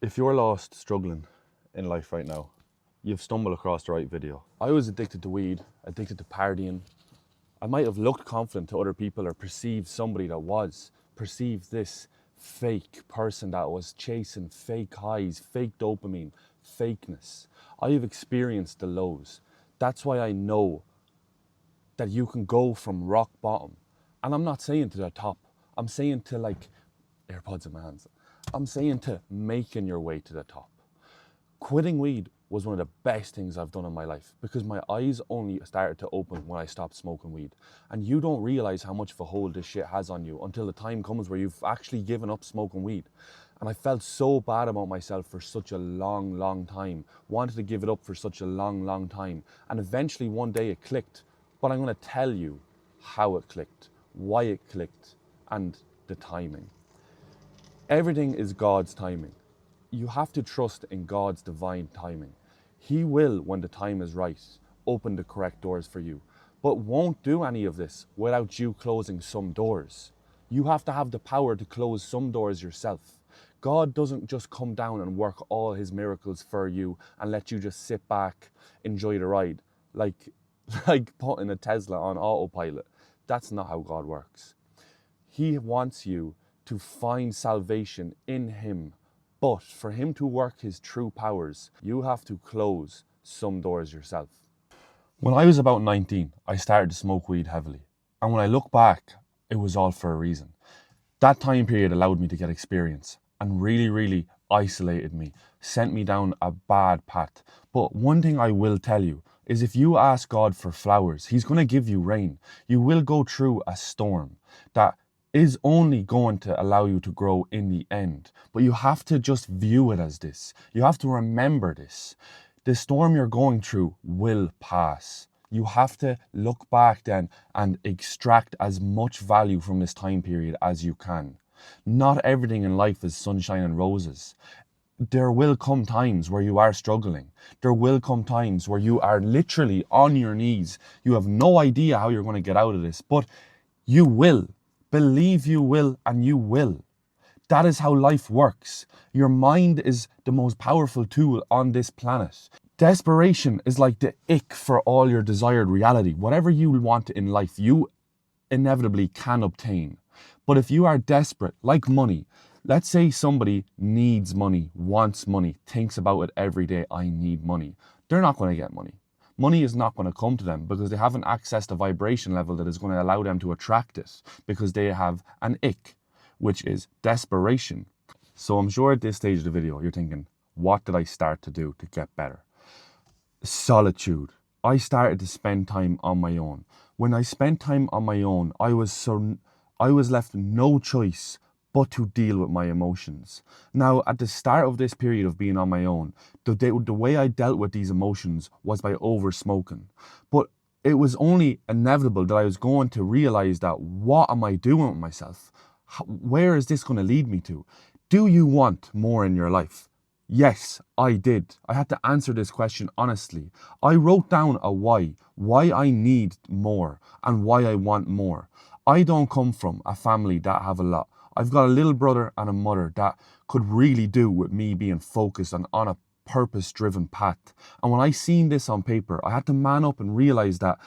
If you're lost, struggling in life right now, you've stumbled across the right video. I was addicted to weed, addicted to partying. I might have looked confident to other people or perceived somebody that was, perceived this fake person that was chasing fake highs, fake dopamine, fakeness. I have experienced the lows. That's why I know that you can go from rock bottom. And I'm not saying to the top. I'm saying to AirPods in my hands. I'm saying to making your way to the top. Quitting weed was one of the best things I've done in my life because my eyes only started to open when I stopped smoking weed. And you don't realize how much of a hold this shit has on you until the time comes where you've actually given up smoking weed. And I felt so bad about myself for such a long time. Wanted to give it up for such a long time. And eventually one day it clicked. But I'm going to tell you how it clicked, why it clicked, and the timing. Everything is God's timing. You have to trust in God's divine timing. He will, when the time is right, open the correct doors for you, but won't do any of this without you closing some doors. You have to have the power to close some doors yourself. God doesn't just come down and work all his miracles for you and let you just sit back, enjoy the ride, like putting a Tesla on autopilot. That's not how God works. He wants you to find salvation in him. But for him to work his true powers, you have to close some doors yourself. When I was about 19, I started to smoke weed heavily. And when I look back, it was all for a reason. That time period allowed me to get experience and really isolated me, sent me down a bad path. But one thing I will tell you is if you ask God for flowers, he's going to give you rain. You will go through a storm that is only going to allow you to grow in the end. But you have to just view it as this. You have to remember this. The storm you're going through will pass. You have to look back then and extract as much value from this time period as you can. Not everything in life is sunshine and roses. There will come times where you are struggling. There will come times where you are literally on your knees. You have no idea how you're going to get out of this, but you will. Believe you will, and you will. That is how life works. Your mind is the most powerful tool on this planet. Desperation is like the ick for all your desired reality. Whatever you want in life, you inevitably can obtain. But if you are desperate, like money, let's say somebody needs money, wants money, thinks about it every day, I need money. They're not going to get money. Money is not going to come to them because they haven't accessed a vibration level that is going to allow them to attract it because they have an ick, which is desperation. So I'm sure at this stage of the video, you're thinking, what did I start to do to get better? Solitude. I started to spend time on my own. When I spent time on my own, I was left no choice but to deal with my emotions. Now, at the start of this period of being on my own, the way I dealt with these emotions was by over smoking. But it was only inevitable that I was going to realize that what am I doing with myself? Where is this going to lead me to? Do you want more in your life? Yes, I did. I had to answer this question honestly. I wrote down a why I need more and why I want more. I don't come from a family that have a lot. I've got a little brother and a mother that could really do with me being focused and on a purpose-driven path. And when I seen this on paper, I had to man up and realize that,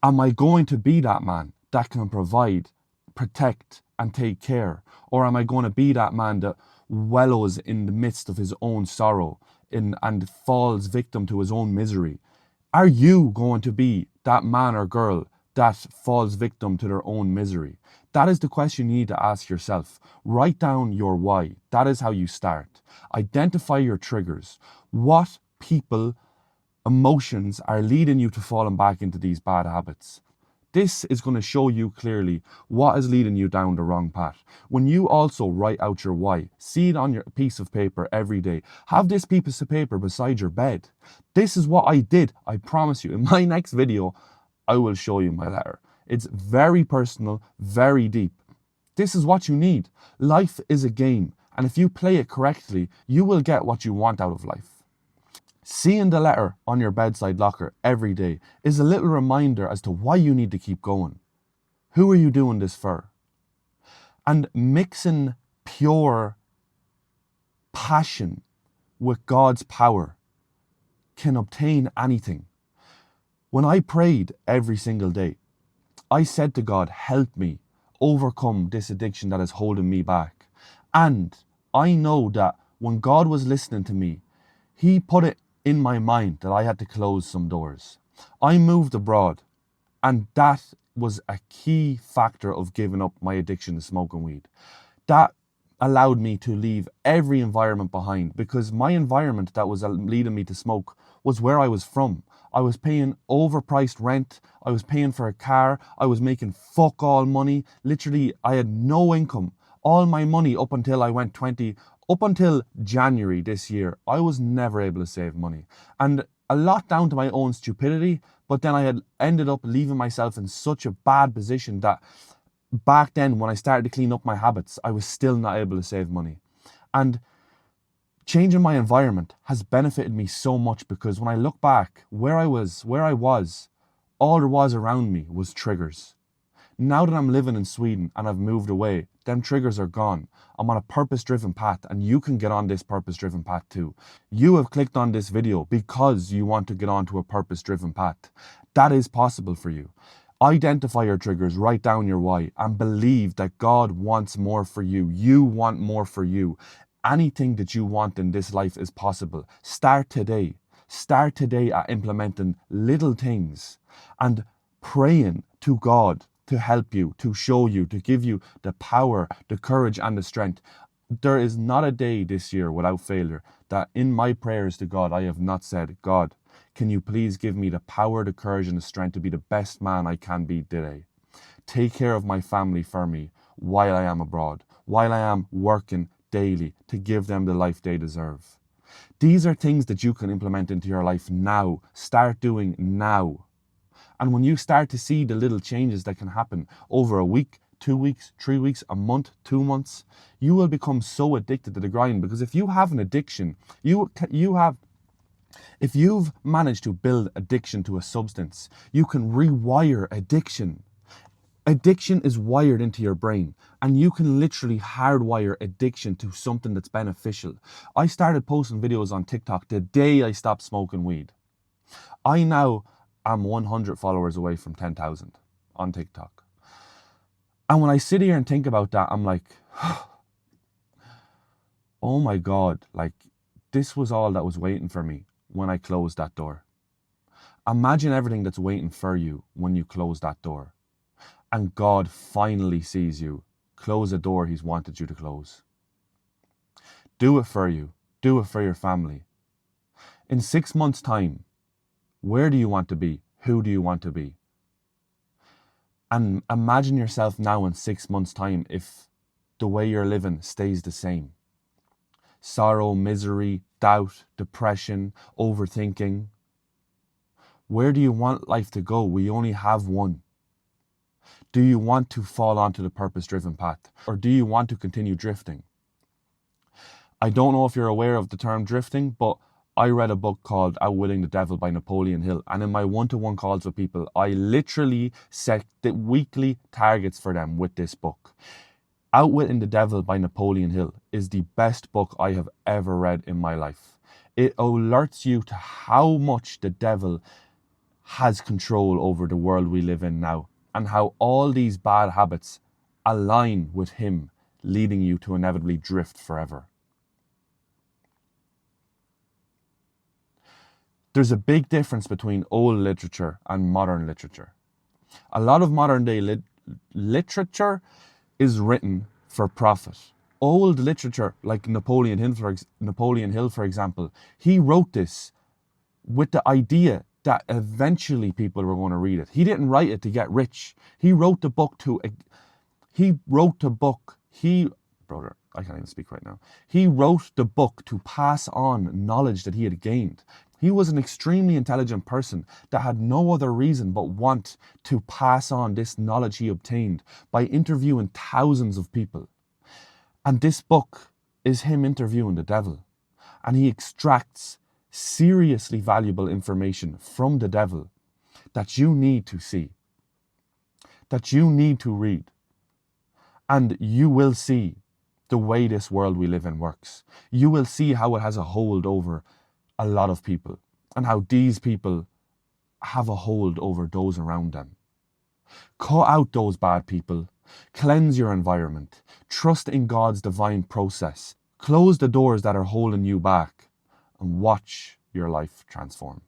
am I going to be that man that can provide, protect, and take care? Or am I going to be that man that wallows in the midst of his own sorrow and falls victim to his own misery? Are you going to be that man or girl that falls victim to their own misery? That is the question you need to ask yourself. Write down your why. That is how you start. Identify your triggers. What people, emotions are leading you to falling back into these bad habits? This is going to show you clearly what is leading you down the wrong path. When you also write out your why, see it on your piece of paper every day. Have this piece of paper beside your bed. This is what I did. I promise you, in my next video, I will show you my letter. It's very personal, very deep. This is what you need. Life is a game, and if you play it correctly, you will get what you want out of life. Seeing the letter on your bedside locker every day is a little reminder as to why you need to keep going. Who are you doing this for? And mixing pure passion with God's power can obtain anything. When I prayed every single day, I said to God, help me overcome this addiction that is holding me back. And I know that when God was listening to me, He put it in my mind that I had to close some doors. I moved abroad, and that was a key factor of giving up my addiction to smoking weed. That allowed me to leave every environment behind, because my environment that was leading me to smoke was where I was from. I was paying overpriced rent. I was paying for a car. I was making fuck all money. Literally, I had no income. All my money up until I went 20, up until January this year, I was never able to save money. And a lot down to my own stupidity, but then I had ended up leaving myself in such a bad position that back then, when I started to clean up my habits, I was still not able to save money. And changing my environment has benefited me so much, because when I look back, where I was, all there was around me was triggers. Now that I'm living in Sweden and I've moved away, them triggers are gone. I'm on a purpose-driven path, and you can get on this purpose-driven path too. You have clicked on this video because you want to get onto a purpose-driven path. That is possible for you. Identify your triggers, write down your why, and believe that God wants more for you. You want more for you. Anything that you want in this life is possible. Start today. Start today at implementing little things and praying to God to help you, to show you, to give you the power, the courage, and the strength. There is not a day this year without failure that in my prayers to God I have not said, God, can you please give me the power, the courage, and the strength to be the best man I can be today? Take care of my family for me while I am abroad, while I am working daily to give them the life they deserve. These are things that you can implement into your life now. Start doing now. And when you start to see the little changes that can happen over a week, 2 weeks, 3 weeks, a month, 2 months, you will become so addicted to the grind. Because if you have an addiction, if you've managed to build addiction to a substance, you can rewire addiction. Addiction is wired into your brain, and you can literally hardwire addiction to something that's beneficial. I started posting videos on TikTok the day I stopped smoking weed. I now am 100 followers away from 10,000 on TikTok. And when I sit here and think about that, I'm like, oh my God, like this was all that was waiting for me when I closed that door. Imagine everything that's waiting for you when you close that door. And God finally sees you close a door He's wanted you to close. Do it for you. Do it for your family. In 6 months' time, where do you want to be? Who do you want to be? And imagine yourself now in 6 months' time if the way you're living stays the same. Sorrow, misery, doubt, depression, overthinking. Where do you want life to go? We only have one. Do you want to fall onto the purpose-driven path, or do you want to continue drifting? I don't know if you're aware of the term drifting, but I read a book called Outwitting the Devil by Napoleon Hill, and in my one-to-one calls with people, I literally set the weekly targets for them with this book. Outwitting the Devil by Napoleon Hill is the best book I have ever read in my life. It alerts you to how much the devil has control over the world we live in now, and how all these bad habits align with him, leading you to inevitably drift forever. There's a big difference between old literature and modern literature. A lot of modern day literature is written for profit. Old literature, like Napoleon Hill, for example, he wrote this with the idea that eventually people were going to read it. He didn't write it to get rich. He wrote the book brother, I can't even speak right now. He wrote the book to pass on knowledge that he had gained. He was an extremely intelligent person that had no other reason but want to pass on this knowledge he obtained by interviewing thousands of people. And this book is him interviewing the devil. And he extracts seriously valuable information from the devil that you need to see, that you need to read. And you will see the way this world we live in works. You will see how it has a hold over a lot of people and how these people have a hold over those around them. Cut out those bad people. Cleanse your environment. Trust in God's divine process. Close the doors that are holding you back and watch your life transform.